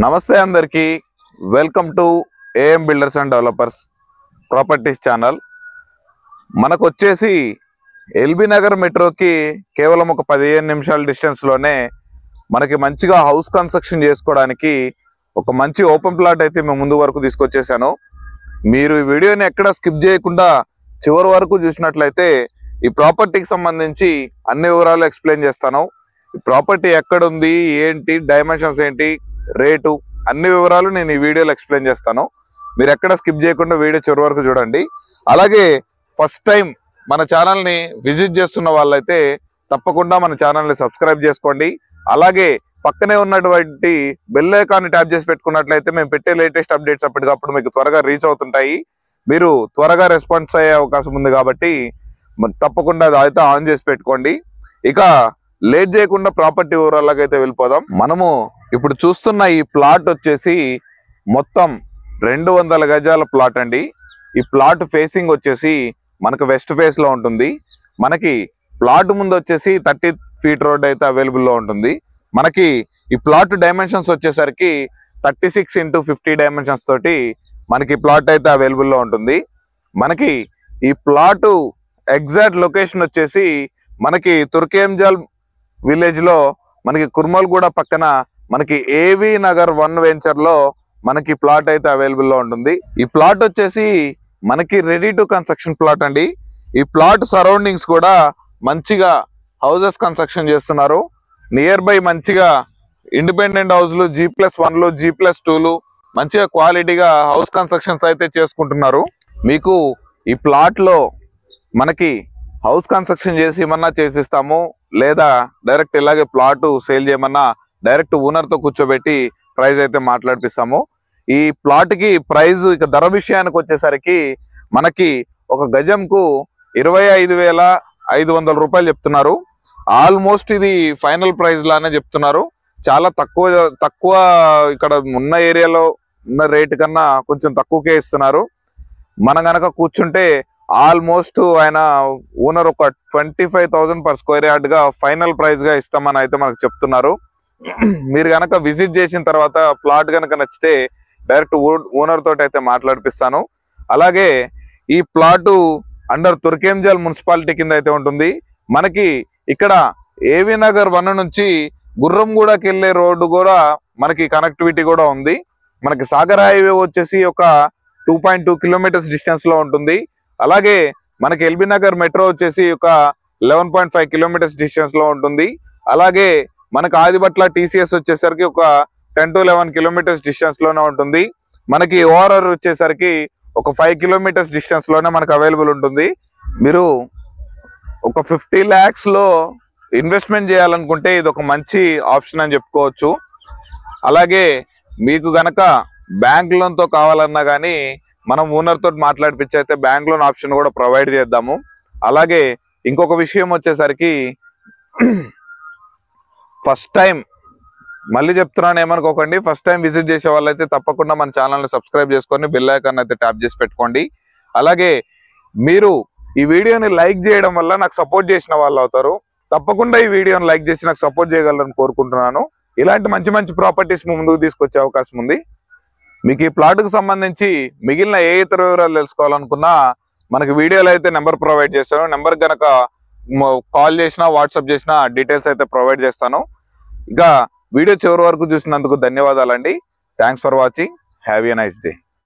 నమస్తే అందరికీ welcome to AM builders and developers properties channel. మనకు వచ్చేసి ఎల్బీ నగర్ మెట్రోకి కేవలం ఒక 15 నిమిషాల డిస్టెన్స్లోనే మనకి మంచిగా హౌస్ కన్స్ట్రక్షన్ చేసుకోవడానికి ఒక మంచి ఓపెన్ ప్లాట్ అయితే మేము ముందు వరకు తీసుకొచ్చేసాను. మీరు ఈ వీడియోని ఎక్కడ స్కిప్ చేయకుండా చివరి వరకు చూసినట్లయితే ఈ ప్రాపర్టీకి సంబంధించి అన్ని వివరాలు ఎక్స్ప్లెయిన్ చేస్తాను. ఈ ప్రాపర్టీ ఎక్కడ ఉంది, ఏంటి, డైమెన్షన్స్ ఏంటి, రేటు, అన్ని వివరాలు నేను ఈ వీడియోలో ఎక్స్ప్లెయిన్ చేస్తాను. మీరు ఎక్కడ స్కిప్ చేయకుండా వీడియో చివరి వరకు చూడండి. అలాగే ఫస్ట్ టైం మన ఛానల్ని విజిట్ చేస్తున్న వాళ్ళైతే తప్పకుండా మన ఛానల్ని సబ్స్క్రైబ్ చేసుకోండి. అలాగే పక్కనే ఉన్నటువంటి బెల్ ఐకాన్ని ట్యాప్ చేసి పెట్టుకున్నట్లయితే మేము పెట్టే లేటెస్ట్ అప్డేట్స్ అప్పటికప్పుడు మీకు త్వరగా రీచ్ అవుతుంటాయి. మీరు త్వరగా రెస్పాన్స్ అయ్యే అవకాశం ఉంది కాబట్టి తప్పకుండా అది అయితే ఆన్ చేసి పెట్టుకోండి. ఇక లేట్ చేయకుండా ప్రాపర్టీ వివరాలకు అయితే వెళ్ళిపోదాం. మనము ఇప్పుడు చూస్తున్న ఈ ప్లాట్ వచ్చేసి మొత్తం 200 గజాల ప్లాట్ అండి. ఈ ప్లాట్ ఫేసింగ్ వచ్చేసి మనకు వెస్ట్ ఫేస్ లో ఉంటుంది. మనకి ప్లాట్ ముందు వచ్చేసి 30 ఫీట్ రోడ్ అయితే అవైలబుల్ లో ఉంటుంది. మనకి ఈ ప్లాట్ డైమెన్షన్స్ వచ్చేసరికి 36x50 డైమెన్షన్స్ తోటి మనకి ప్లాట్ అయితే అవైలబుల్ లో ఉంటుంది. మనకి ఈ ప్లాట్ ఎగ్జాక్ట్ లొకేషన్ వచ్చేసి మనకి తుర్కేంజల్ విలేజ్ లో మనకి కుర్మల్గూడ పక్కన మనకి ఏవి నగర్ 1 వెంచర్ లో మనకి ప్లాట్ అయితే అవైలబుల్ లో ఉంటుంది. ఈ ప్లాట్ వచ్చేసి మనకి రెడీ టు కన్స్ట్రక్షన్ ప్లాట్ అండి. ఈ ప్లాట్ సరౌండింగ్స్ కూడా మంచిగా హౌసెస్ కన్స్ట్రక్షన్ చేస్తున్నారు. నియర్ బై మంచిగా ఇండిపెండెంట్ హౌస్లు G+1లు G+2లు మంచిగా క్వాలిటీగా హౌస్ కన్స్ట్రక్షన్స్ అయితే చేసుకుంటున్నారు. మీకు ఈ ప్లాట్ లో మనకి హౌస్ కన్స్ట్రక్షన్ చేసి ఏమన్నా చేసిస్తాము, లేదా డైరెక్ట్ ఇలాగే ప్లాట్ సేల్ చేయమన్నా డైరెక్ట్ ఓనర్ తో కూర్చోబెట్టి ప్రైస్ అయితే మాట్లాడిపిస్తాము. ఈ ప్లాట్ కి ప్రైస్ ఇక ధర విషయానికి వచ్చేసరికి మనకి ఒక గజంకు 25,500 రూపాయలు చెప్తున్నారు. ఆల్మోస్ట్ ఇది ఫైనల్ ప్రైస్ లానే చెప్తున్నారు. చాలా తక్కువ ఇక్కడ ఉన్న ఏరియాలో ఉన్న రేటు కన్నా కొంచెం తక్కువకే ఇస్తున్నారు. మనం గనక కూర్చుంటే ఆల్మోస్ట్ ఆయన ఓనర్ ఒక 25,000 పర్ స్క్వేర్ యార్డ్ గా ఫైనల్ ప్రైస్ గా ఇస్తామని అయితే మనకు చెప్తున్నారు. మీరు గనక విజిట్ చేసిన తర్వాత ప్లాట్ గనక నచ్చితే డైరెక్ట్ ఓనర్ తోటి అయితే మాట్లాడిపిస్తాను. అలాగే ఈ ప్లాట్ అండర్ తుర్కేంజల్ మున్సిపాలిటీ కింద అయితే ఉంటుంది. మనకి ఇక్కడ ఏవి నగర్ 1 నుంచి గుర్రంగూడకి వెళ్ళే రోడ్డు కూడా మనకి కనెక్టివిటీ కూడా ఉంది. మనకి సాగర్ హైవే వచ్చేసి ఒక 2.2 కిలోమీటర్స్ డిస్టెన్స్ లో ఉంటుంది. అలాగే మనకి ఎల్బీ నగర్ మెట్రో వచ్చేసి ఒక 11.5 కిలోమీటర్స్ డిస్టెన్స్ లో ఉంటుంది. అలాగే మనకి ఆదిబట్ల TCS వచ్చేసరికి ఒక 10 to 11 కిలోమీటర్స్ డిస్టెన్స్ లోనే ఉంటుంది. మనకి ORR వచ్చేసరికి ఒక 5 కిలోమీటర్స్ డిస్టెన్స్ లోనే మనకు అవైలబుల్ ఉంటుంది. మీరు ఒక 50 lakhs లో ఇన్వెస్ట్మెంట్ చేయాలనుకుంటే ఇది ఒక మంచి ఆప్షన్ అని చెప్పుకోవచ్చు. అలాగే మీకు గనక బ్యాంక్ లోన్ తో కావాలన్నా కానీ మనం ఓనర్ తోటి మాట్లాడిపించి అయితే బ్యాంక్ లోన్ ఆప్షన్ కూడా ప్రొవైడ్ చేద్దాము. అలాగే ఇంకొక విషయం వచ్చేసరికి ఫస్ట్ టైం మళ్ళీ చెప్తున్నాను ఏమనుకోకండి, ఫస్ట్ టైం విజిట్ చేసే వాళ్ళైతే తప్పకుండా మన ఛానల్ని సబ్స్క్రైబ్ చేసుకొని బెల్ ఐకాన్ అయితే ట్యాప్ చేసి పెట్టుకోండి. అలాగే మీరు ఈ వీడియోని లైక్ చేయడం వల్ల నాకు సపోర్ట్ చేసిన వాళ్ళు అవుతారు. తప్పకుండా ఈ వీడియోని లైక్ చేసి నాకు సపోర్ట్ చేయగలరని కోరుకుంటున్నాను. ఇలాంటి మంచి మంచి ప్రాపర్టీస్ ముందుకు తీసుకొచ్చే అవకాశం ఉంది. మీకు ఈ ప్లాట్కు సంబంధించి మిగిలిన ఏ ఇతర వివరాలు తెలుసుకోవాలనుకున్నా మనకి వీడియోలో అయితే నెంబర్ ప్రొవైడ్ చేస్తాను. నెంబర్ కనుక కాల్ చేసినా వాట్సాప్ చేసినా డీటెయిల్స్ అయితే ప్రొవైడ్ చేస్తాను. ఇక వీడియో చివరి వరకు చూసినందుకు ధన్యవాదాలండి. Thanks for watching. Have a nice day.